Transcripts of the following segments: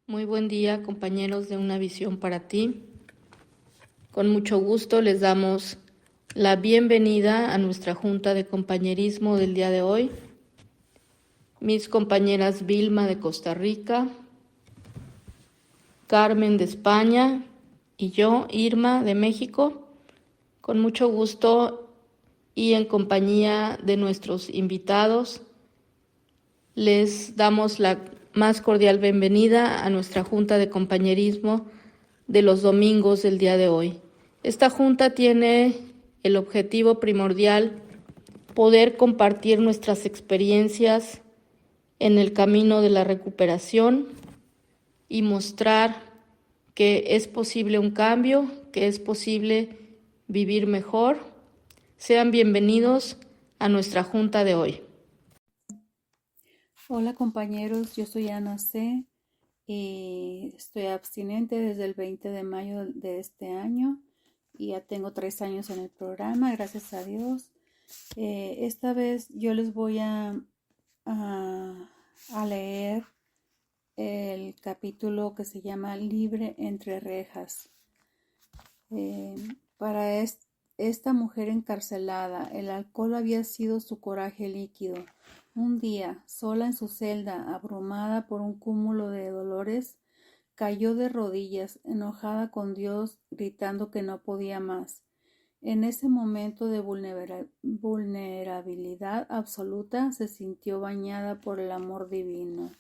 Muy buen día, compañeros de Una Visión para Ti. Con mucho gusto les damos la bienvenida a nuestra Junta de Compañerismo del día de hoy. Mis compañeras Vilma de Costa Rica, Carmen de España y yo, Irma de México, con mucho gusto y en compañía de nuestros invitados, les damos la más cordial bienvenida a nuestra Junta de Compañerismo de los domingos del día de hoy. Esta junta tiene el objetivo primordial poder compartir nuestras experiencias en el camino de la recuperación y mostrar que es posible un cambio, que es posible vivir mejor. Sean bienvenidos a nuestra junta de hoy. Hola compañeros, yo soy Ana C. y estoy abstinente desde el 20 de mayo de este año y ya tengo 3 años en el programa, gracias a Dios. Esta vez yo les voy a leer el capítulo que se llama Libre entre rejas. Para esta mujer encarcelada, el alcohol había sido su coraje líquido. Un día, sola en su celda, abrumada por un cúmulo de dolores, cayó de rodillas, enojada con Dios, gritando que no podía más. En ese momento de vulnerabilidad absoluta, se sintió bañada por el amor divino.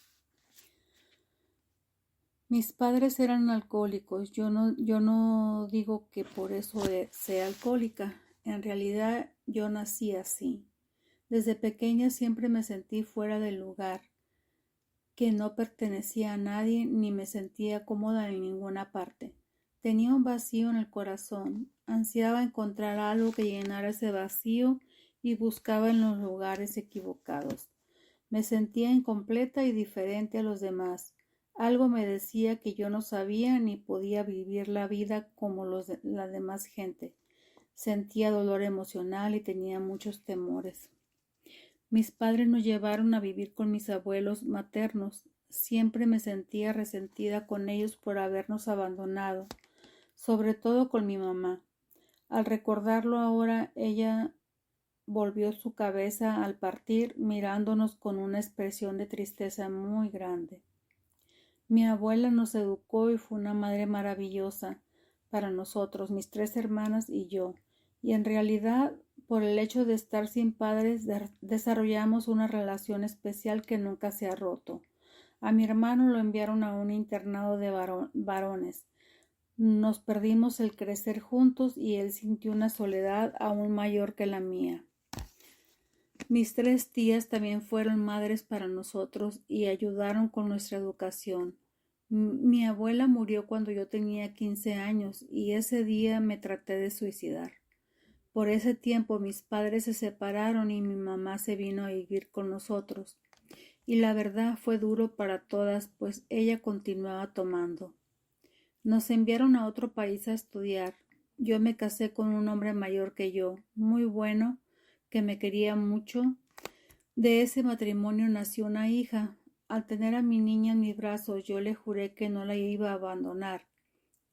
Mis padres eran alcohólicos. Yo no digo que por eso sea alcohólica. En realidad yo nací así. Desde pequeña siempre me sentí fuera del lugar, que no pertenecía a nadie ni me sentía cómoda en ninguna parte. Tenía un vacío en el corazón. Ansiaba encontrar algo que llenara ese vacío y buscaba en los lugares equivocados. Me sentía incompleta y diferente a los demás. Algo me decía que yo no sabía ni podía vivir la vida como la demás gente. Sentía dolor emocional y tenía muchos temores. Mis padres nos llevaron a vivir con mis abuelos maternos. Siempre me sentía resentida con ellos por habernos abandonado, sobre todo con mi mamá. Al recordarlo ahora, ella volvió su cabeza al partir, mirándonos con una expresión de tristeza muy grande. Mi abuela nos educó y fue una madre maravillosa para nosotros, mis 3 hermanas y yo, y en realidad, por el hecho de estar sin padres, desarrollamos una relación especial que nunca se ha roto. A mi hermano lo enviaron a un internado de varones. Nos perdimos el crecer juntos y él sintió una soledad aún mayor que la mía. Mis 3 tías también fueron madres para nosotros y ayudaron con nuestra educación. Mi abuela murió cuando yo tenía 15 años y ese día me traté de suicidar. Por ese tiempo mis padres se separaron y mi mamá se vino a vivir con nosotros. Y la verdad fue duro para todas, pues ella continuaba tomando. Nos enviaron a otro país a estudiar. Yo me casé con un hombre mayor que yo, muy bueno, que me quería mucho. De ese matrimonio nació una hija. Al tener a mi niña en mis brazos, yo le juré que no la iba a abandonar,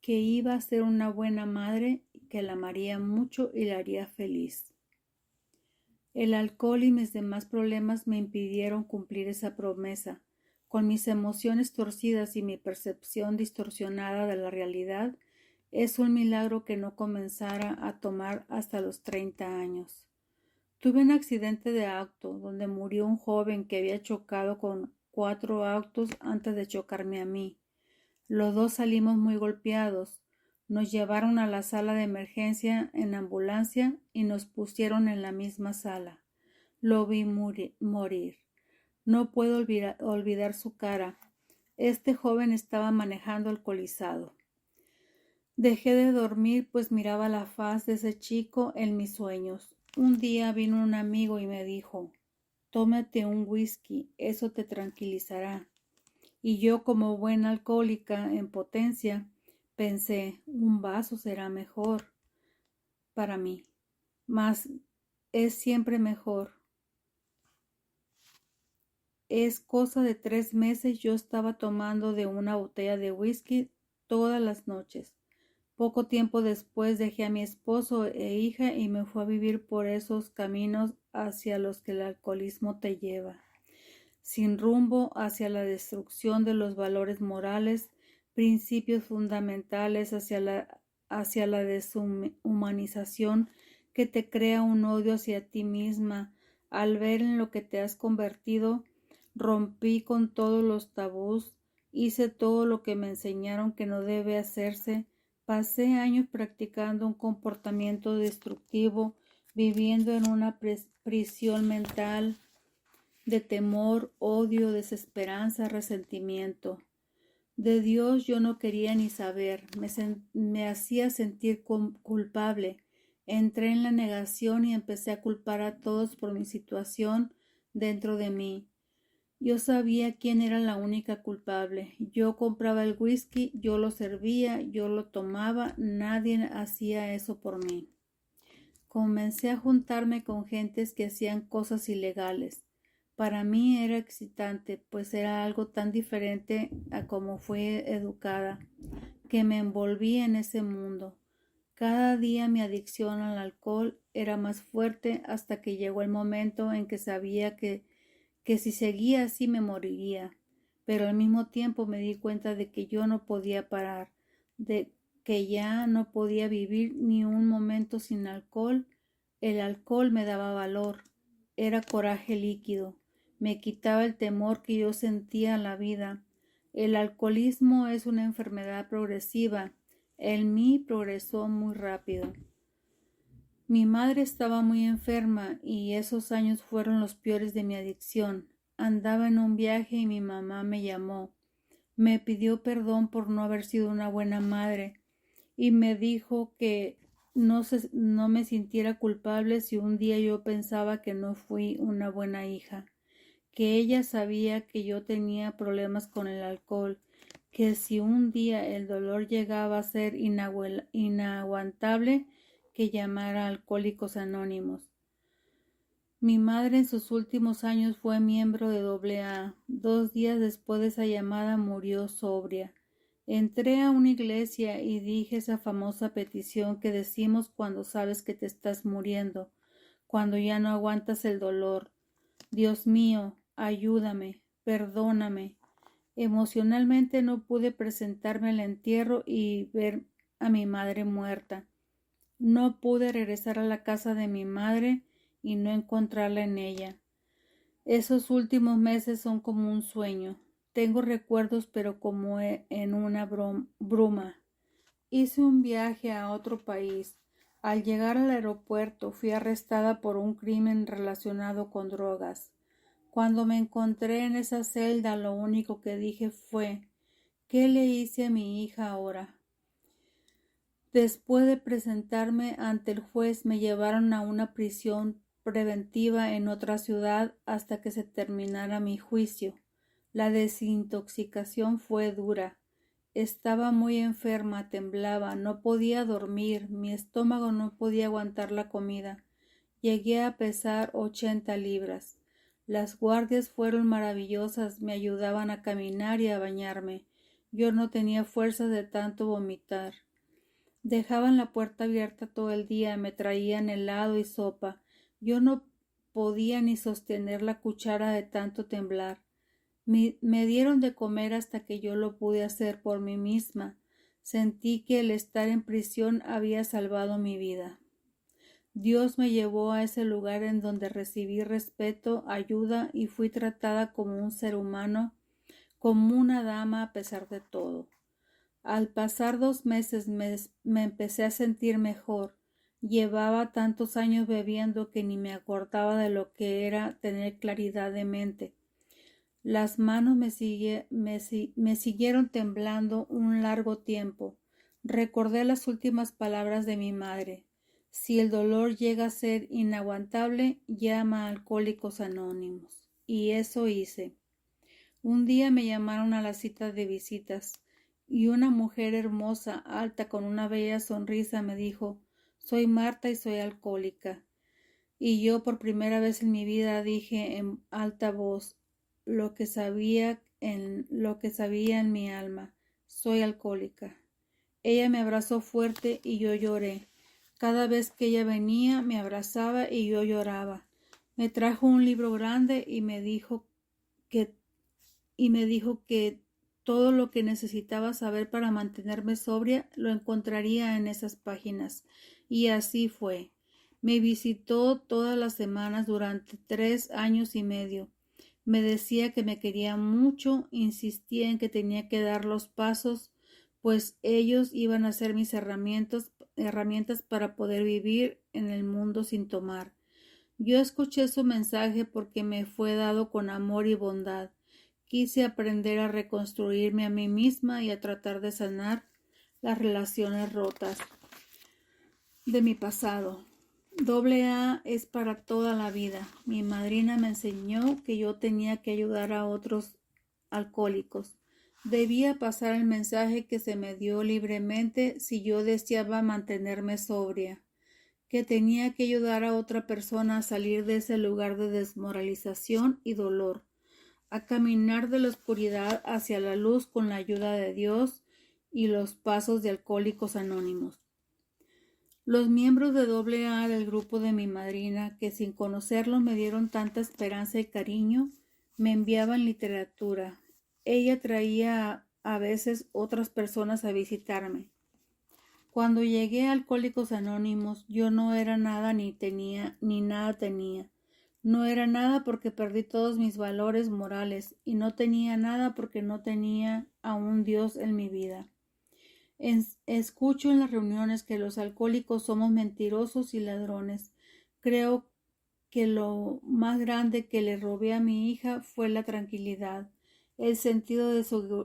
que iba a ser una buena madre, que la amaría mucho y la haría feliz. El alcohol y mis demás problemas me impidieron cumplir esa promesa. Con mis emociones torcidas y mi percepción distorsionada de la realidad, es un milagro que no comenzara a tomar hasta los 30 años. Tuve un accidente de auto donde murió un joven que había chocado con 4 autos antes de chocarme a mí. Los 2 salimos muy golpeados. Nos llevaron a la sala de emergencia en ambulancia y nos pusieron en la misma sala. Lo vi morir. No puedo olvidar su cara. Este joven estaba manejando alcoholizado. Dejé de dormir, pues miraba la faz de ese chico en mis sueños. Un día vino un amigo y me dijo: «Tómate un whisky, eso te tranquilizará». Y yo, como buena alcohólica en potencia, pensé: un vaso será mejor para mí, mas es siempre mejor. Es cosa de 3 meses yo estaba tomando de una botella de whisky todas las noches. Poco tiempo después dejé a mi esposo e hija y me fui a vivir por esos caminos hacia los que el alcoholismo te lleva, sin rumbo hacia la destrucción de los valores morales, principios fundamentales, hacia la deshumanización que te crea un odio hacia ti misma. Al ver en lo que te has convertido, rompí con todos los tabús, hice todo lo que me enseñaron que no debe hacerse. Pasé años practicando un comportamiento destructivo, viviendo en una prisión mental de temor, odio, desesperanza, resentimiento. De Dios yo no quería ni saber, me hacía sentir culpable. Entré en la negación y empecé a culpar a todos por mi situación dentro de mí. Yo sabía quién era la única culpable. Yo compraba el whisky, yo lo servía, yo lo tomaba, nadie hacía eso por mí. Comencé a juntarme con gentes que hacían cosas ilegales. Para mí era excitante, pues era algo tan diferente a como fui educada, que me envolví en ese mundo. Cada día mi adicción al alcohol era más fuerte hasta que llegó el momento en que sabía que si seguía así me moriría, pero al mismo tiempo me di cuenta de que yo no podía parar, de que ya no podía vivir ni un momento sin alcohol. El alcohol me daba valor, era coraje líquido, me quitaba el temor que yo sentía en la vida. El alcoholismo es una enfermedad progresiva, en mí progresó muy rápido. Mi madre estaba muy enferma y esos años fueron los peores de mi adicción. Andaba en un viaje y mi mamá me llamó. Me pidió perdón por no haber sido una buena madre y me dijo que no me sintiera culpable si un día yo pensaba que no fui una buena hija, que ella sabía que yo tenía problemas con el alcohol, que si un día el dolor llegaba a ser inaguantable, que llamara a Alcohólicos Anónimos. Mi madre en sus últimos años fue miembro de AA. 2 días después de esa llamada murió sobria. Entré a una iglesia y dije esa famosa petición que decimos cuando sabes que te estás muriendo, cuando ya no aguantas el dolor. Dios mío, ayúdame, perdóname. Emocionalmente no pude presentarme al entierro y ver a mi madre muerta. No pude regresar a la casa de mi madre y no encontrarla en ella. Esos últimos meses son como un sueño. Tengo recuerdos, pero como en una bruma. Hice un viaje a otro país. Al llegar al aeropuerto fui arrestada por un crimen relacionado con drogas. Cuando me encontré en esa celda, lo único que dije fue: ¿qué le hice a mi hija ahora? Después de presentarme ante el juez, me llevaron a una prisión preventiva en otra ciudad hasta que se terminara mi juicio. La desintoxicación fue dura. Estaba muy enferma, temblaba, no podía dormir, mi estómago no podía aguantar la comida. Llegué a pesar 80 libras. Las guardias fueron maravillosas, me ayudaban a caminar y a bañarme. Yo no tenía fuerzas de tanto vomitar. Dejaban la puerta abierta todo el día, me traían helado y sopa. Yo no podía ni sostener la cuchara de tanto temblar. Me dieron de comer hasta que yo lo pude hacer por mí misma. Sentí que el estar en prisión había salvado mi vida. Dios me llevó a ese lugar en donde recibí respeto, ayuda y fui tratada como un ser humano, como una dama a pesar de todo. Al pasar 2 meses me empecé a sentir mejor. Llevaba tantos años bebiendo que ni me acordaba de lo que era tener claridad de mente. Las manos me siguieron temblando un largo tiempo. Recordé las últimas palabras de mi madre: si el dolor llega a ser inaguantable, llama a Alcohólicos Anónimos. Y eso hice. Un día me llamaron a la cita de visitas y una mujer hermosa, alta, con una bella sonrisa me dijo: soy Marta y soy alcohólica. Y yo por primera vez en mi vida dije en alta voz: lo que sabía en mi alma. Soy alcohólica. Ella me abrazó fuerte y yo lloré. Cada vez que ella venía, me abrazaba y yo lloraba. Me trajo un libro grande y me dijo que todo lo que necesitaba saber para mantenerme sobria lo encontraría en esas páginas. Y así fue. Me visitó todas las semanas durante 3 años y medio. Me decía que me quería mucho, insistía en que tenía que dar los pasos, pues ellos iban a ser mis herramientas para poder vivir en el mundo sin tomar. Yo escuché su mensaje porque me fue dado con amor y bondad. Quise aprender a reconstruirme a mí misma y a tratar de sanar las relaciones rotas de mi pasado. AA es para toda la vida. Mi madrina me enseñó que yo tenía que ayudar a otros alcohólicos. Debía pasar el mensaje que se me dio libremente si yo deseaba mantenerme sobria, que tenía que ayudar a otra persona a salir de ese lugar de desmoralización y dolor, a caminar de la oscuridad hacia la luz con la ayuda de Dios y los pasos de Alcohólicos Anónimos. Los miembros de AA del grupo de mi madrina, que sin conocerlo me dieron tanta esperanza y cariño, me enviaban literatura. Ella traía a veces otras personas a visitarme. Cuando llegué a Alcohólicos Anónimos, yo no era nada ni nada tenía. No era nada porque perdí todos mis valores morales y no tenía nada porque no tenía a un Dios en mi vida. Escucho en las reuniones que los alcohólicos somos mentirosos y ladrones. Creo que lo más grande que le robé a mi hija fue la tranquilidad, el sentido de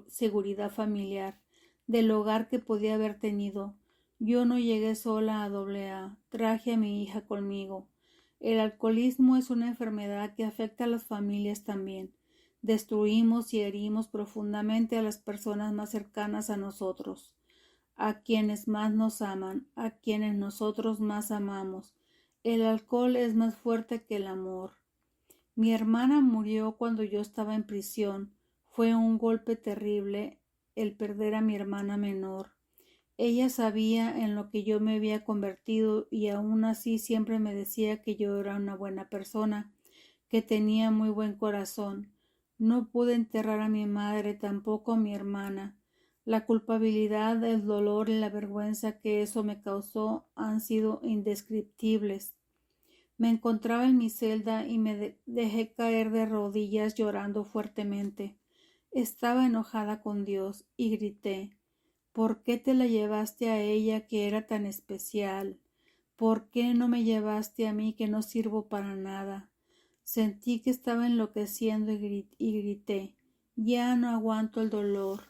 seguridad familiar, del hogar que podía haber tenido. Yo no llegué sola a AA, traje a mi hija conmigo. El alcoholismo es una enfermedad que afecta a las familias también. Destruimos y herimos profundamente a las personas más cercanas a nosotros, a quienes más nos aman, a quienes nosotros más amamos. El alcohol es más fuerte que el amor. Mi hermana murió cuando yo estaba en prisión. Fue un golpe terrible el perder a mi hermana menor. Ella sabía en lo que yo me había convertido y aún así siempre me decía que yo era una buena persona, que tenía muy buen corazón. No pude enterrar a mi madre, tampoco a mi hermana. La culpabilidad, el dolor y la vergüenza que eso me causó han sido indescriptibles. Me encontraba en mi celda y me dejé caer de rodillas llorando fuertemente. Estaba enojada con Dios y grité: ¿por qué te la llevaste a ella que era tan especial? ¿Por qué no me llevaste a mí que no sirvo para nada? Sentí que estaba enloqueciendo y grité: ya no aguanto el dolor.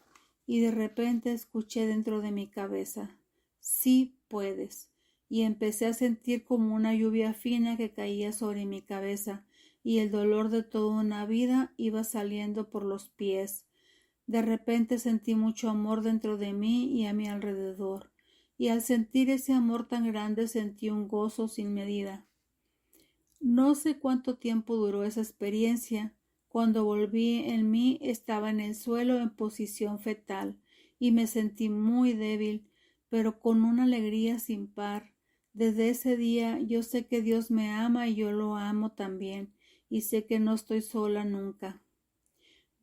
Y de repente escuché dentro de mi cabeza: sí puedes. Y empecé a sentir como una lluvia fina que caía sobre mi cabeza, y el dolor de toda una vida iba saliendo por los pies. De repente sentí mucho amor dentro de mí y a mi alrededor, y al sentir ese amor tan grande sentí un gozo sin medida. No sé cuánto tiempo duró esa experiencia. Cuando volví en mí estaba en el suelo en posición fetal y me sentí muy débil, pero con una alegría sin par. Desde ese día yo sé que Dios me ama y yo lo amo también, y sé que no estoy sola nunca.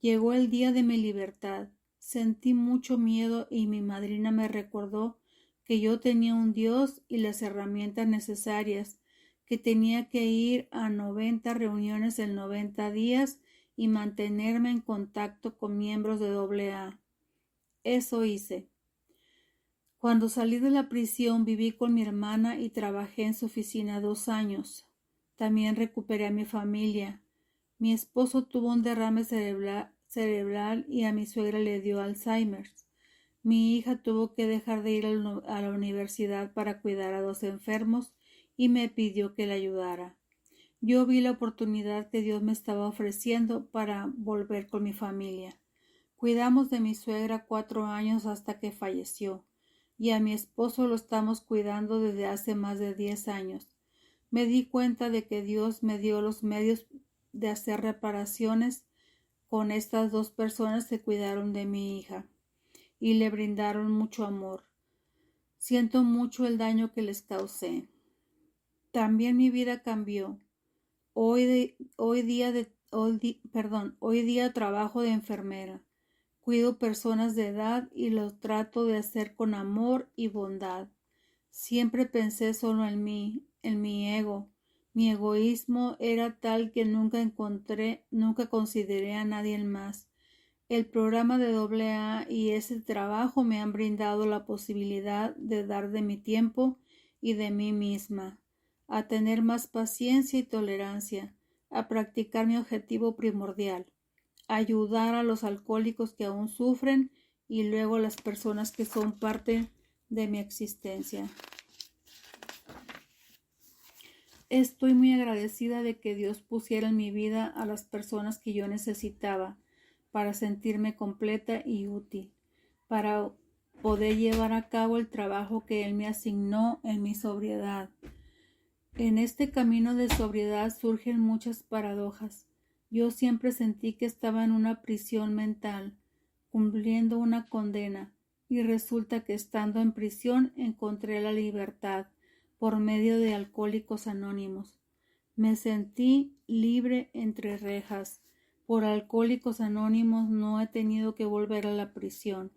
Llegó el día de mi libertad. Sentí mucho miedo y mi madrina me recordó que yo tenía un Dios y las herramientas necesarias, que tenía que ir a 90 reuniones en 90 días y mantenerme en contacto con miembros de AA. Eso hice. Cuando salí de la prisión viví con mi hermana y trabajé en su oficina 2 años. También recuperé a mi familia. Mi esposo tuvo un derrame cerebral y a mi suegra le dio Alzheimer. Mi hija tuvo que dejar de ir a la universidad para cuidar a 2 enfermos y me pidió que la ayudara. Yo vi la oportunidad que Dios me estaba ofreciendo para volver con mi familia. Cuidamos de mi suegra 4 años hasta que falleció, y a mi esposo lo estamos cuidando desde hace más de 10 años. Me di cuenta de que Dios me dio los medios de hacer reparaciones con estas dos personas se cuidaron de mi hija y le brindaron mucho amor. Siento mucho el daño que les causé. También mi vida cambió. Hoy día trabajo de enfermera. Cuido personas de edad y los trato de hacer con amor y bondad. Siempre pensé solo en mí, en mi ego. Mi egoísmo era tal que nunca consideré a nadie más. El programa de AA y ese trabajo me han brindado la posibilidad de dar de mi tiempo y de mí misma, a tener más paciencia y tolerancia, a practicar mi objetivo primordial, ayudar a los alcohólicos que aún sufren y luego a las personas que son parte de mi existencia. Estoy muy agradecida de que Dios pusiera en mi vida a las personas que yo necesitaba para sentirme completa y útil, para poder llevar a cabo el trabajo que Él me asignó en mi sobriedad. En este camino de sobriedad surgen muchas paradojas. Yo siempre sentí que estaba en una prisión mental, cumpliendo una condena, y resulta que estando en prisión encontré la libertad por medio de Alcohólicos Anónimos. Me sentí libre entre rejas. Por Alcohólicos Anónimos no he tenido que volver a la prisión.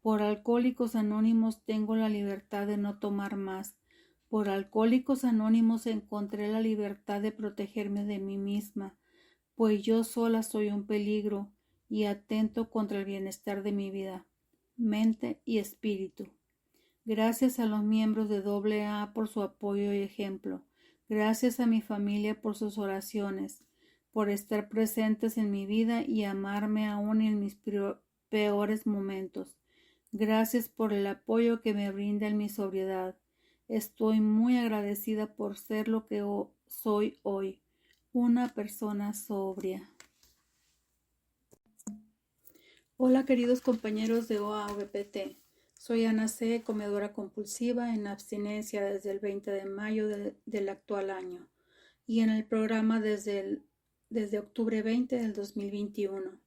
Por Alcohólicos Anónimos tengo la libertad de no tomar más. Por Alcohólicos Anónimos encontré la libertad de protegerme de mí misma, pues yo sola soy un peligro y atento contra el bienestar de mi vida, mente y espíritu. Gracias a los miembros de AA por su apoyo y ejemplo. Gracias a mi familia por sus oraciones, por estar presentes en mi vida y amarme aún en mis peores momentos. Gracias por el apoyo que me brinda en mi sobriedad. Estoy muy agradecida por ser lo que soy hoy, una persona sobria. Hola queridos compañeros de OAVPT. Soy Ana C., comedora compulsiva en abstinencia desde el 20 de mayo del actual año y en el programa desde octubre 20 del 2021.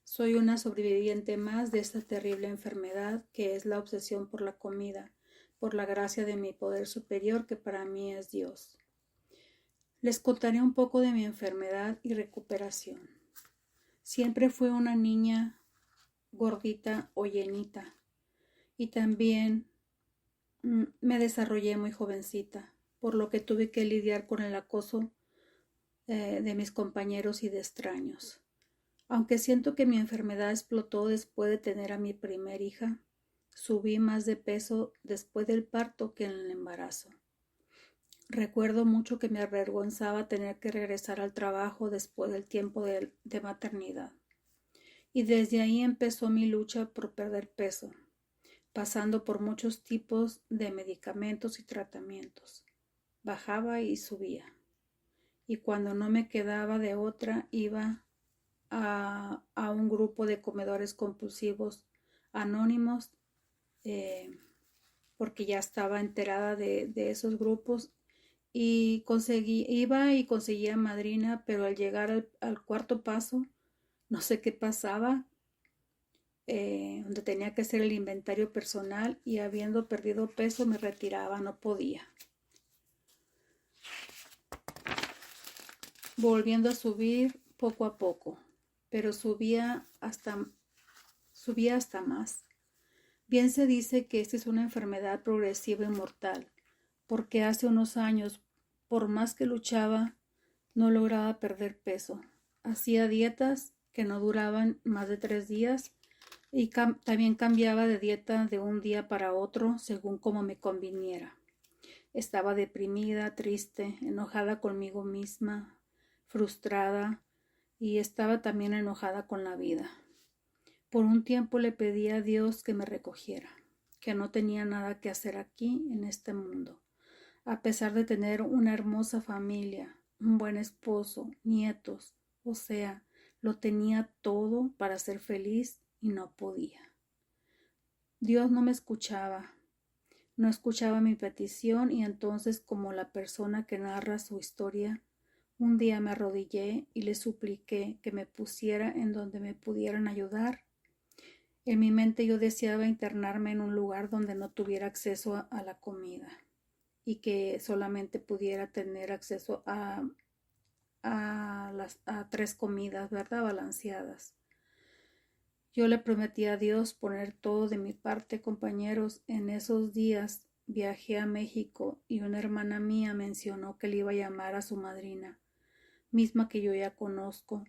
Soy una sobreviviente más de esta terrible enfermedad que es la obsesión por la comida, por la gracia de mi poder superior que para mí es Dios. Les contaré un poco de mi enfermedad y recuperación. Siempre fui una niña gordita o llenita. Y también me desarrollé muy jovencita, por lo que tuve que lidiar con el acoso de mis compañeros y de extraños. Aunque siento que mi enfermedad explotó después de tener a mi primer hija, subí más de peso después del parto que en el embarazo. Recuerdo mucho que me avergonzaba tener que regresar al trabajo después del tiempo de maternidad. Y desde ahí empezó mi lucha por perder peso, pasando por muchos tipos de medicamentos y tratamientos. Bajaba y subía. Y cuando no me quedaba de otra, iba a un grupo de comedores compulsivos anónimos, porque ya estaba enterada de esos grupos y iba y conseguía madrina, pero al llegar al cuarto paso, no sé qué pasaba, donde tenía que hacer el inventario personal y habiendo perdido peso me retiraba, no podía. Volviendo a subir poco a poco, pero subía hasta más. Bien se dice que esta es una enfermedad progresiva y mortal, porque hace unos años, por más que luchaba, no lograba perder peso. Hacía dietas que no duraban más de 3 días y también cambiaba de dieta de un día para otro según como me conviniera. Estaba deprimida, triste, enojada conmigo misma, frustrada y estaba también enojada con la vida. Por un tiempo le pedí a Dios que me recogiera, que no tenía nada que hacer aquí en este mundo, a pesar de tener una hermosa familia, un buen esposo, nietos, o sea, lo tenía todo para ser feliz y no podía. Dios no me escuchaba, no escuchaba mi petición y entonces, como la persona que narra su historia, Un día me arrodillé y le supliqué que me pusiera en donde me pudieran ayudar. En mi mente yo deseaba internarme en un lugar donde no tuviera acceso a la comida y que solamente pudiera tener acceso a 3 comidas, ¿verdad? Balanceadas. Yo le prometí a Dios poner todo de mi parte, compañeros. En esos días viajé a México y una hermana mía mencionó que le iba a llamar a su madrina, misma que yo ya conozco,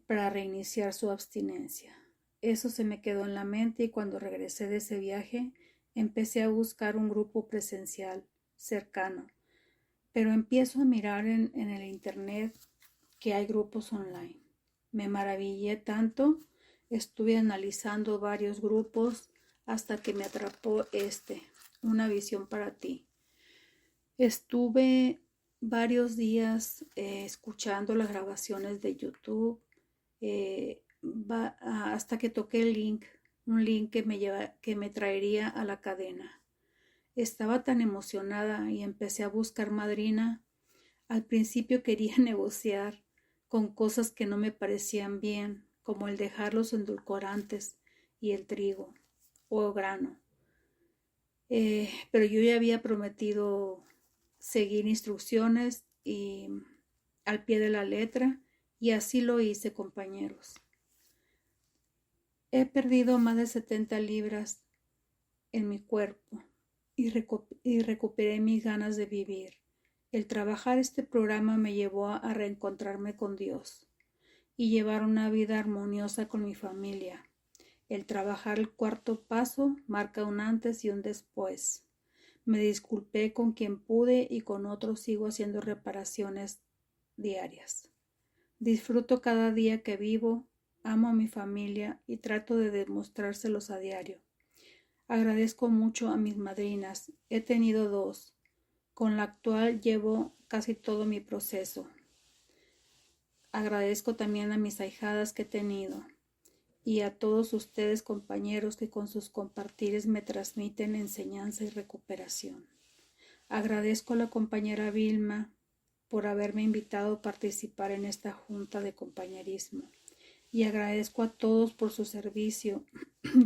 para reiniciar su abstinencia. Eso se me quedó en la mente y cuando regresé de ese viaje empecé a buscar un grupo presencial cercano. Pero empiezo a mirar en el internet que hay grupos online. Me maravillé tanto, estuve analizando varios grupos hasta que me atrapó Una visión para ti. Estuve varios días escuchando las grabaciones de YouTube hasta que toqué un link que me traería a la cadena. Estaba tan emocionada y empecé a buscar madrina. Al principio quería negociar con cosas que no me parecían bien, como el dejar los endulcorantes y el trigo o grano. Pero yo ya había prometido seguir instrucciones y al pie de la letra, y así lo hice, compañeros. He perdido más de 70 libras en mi cuerpo y recuperé mis ganas de vivir. El trabajar este programa me llevó a reencontrarme con Dios y llevar una vida armoniosa con mi familia. El trabajar el 4º paso marca un antes y un después. Me disculpé con quien pude y con otros sigo haciendo reparaciones diarias. Disfruto cada día que vivo, amo a mi familia y trato de demostrárselos a diario. Agradezco mucho a mis madrinas. He tenido 2. Con la actual llevo casi todo mi proceso. Agradezco también a mis ahijadas que he tenido y a todos ustedes, compañeros, que con sus compartires me transmiten enseñanza y recuperación. Agradezco a la compañera Vilma por haberme invitado a participar en esta junta de compañerismo y agradezco a todos por su servicio,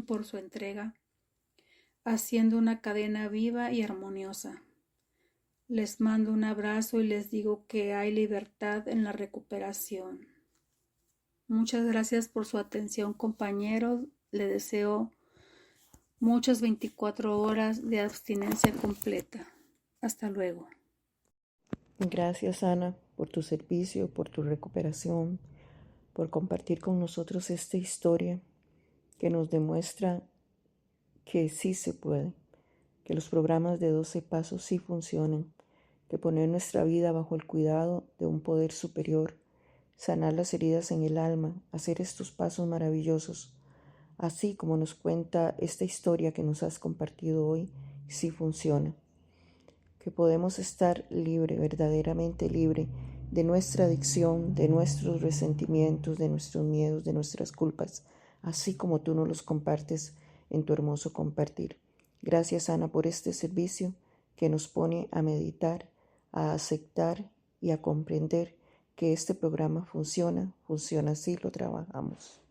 por su entrega, haciendo una cadena viva y armoniosa. Les mando un abrazo y les digo que hay libertad en la recuperación. Muchas gracias por su atención, compañeros. Les deseo muchas 24 horas de abstinencia completa. Hasta luego. Gracias, Ana, por tu servicio, por tu recuperación, por compartir con nosotros esta historia que nos demuestra que sí se puede, que los programas de 12 pasos sí funcionan, que poner nuestra vida bajo el cuidado de un poder superior, sanar las heridas en el alma, hacer estos pasos maravillosos, así como nos cuenta esta historia que nos has compartido hoy, sí funciona. Que podemos estar libre, verdaderamente libre de nuestra adicción, de nuestros resentimientos, de nuestros miedos, de nuestras culpas, así como tú nos los compartes en tu hermoso compartir. Gracias, Ana, por este servicio que nos pone a meditar, a aceptar y a comprender que este programa funciona así, lo trabajamos.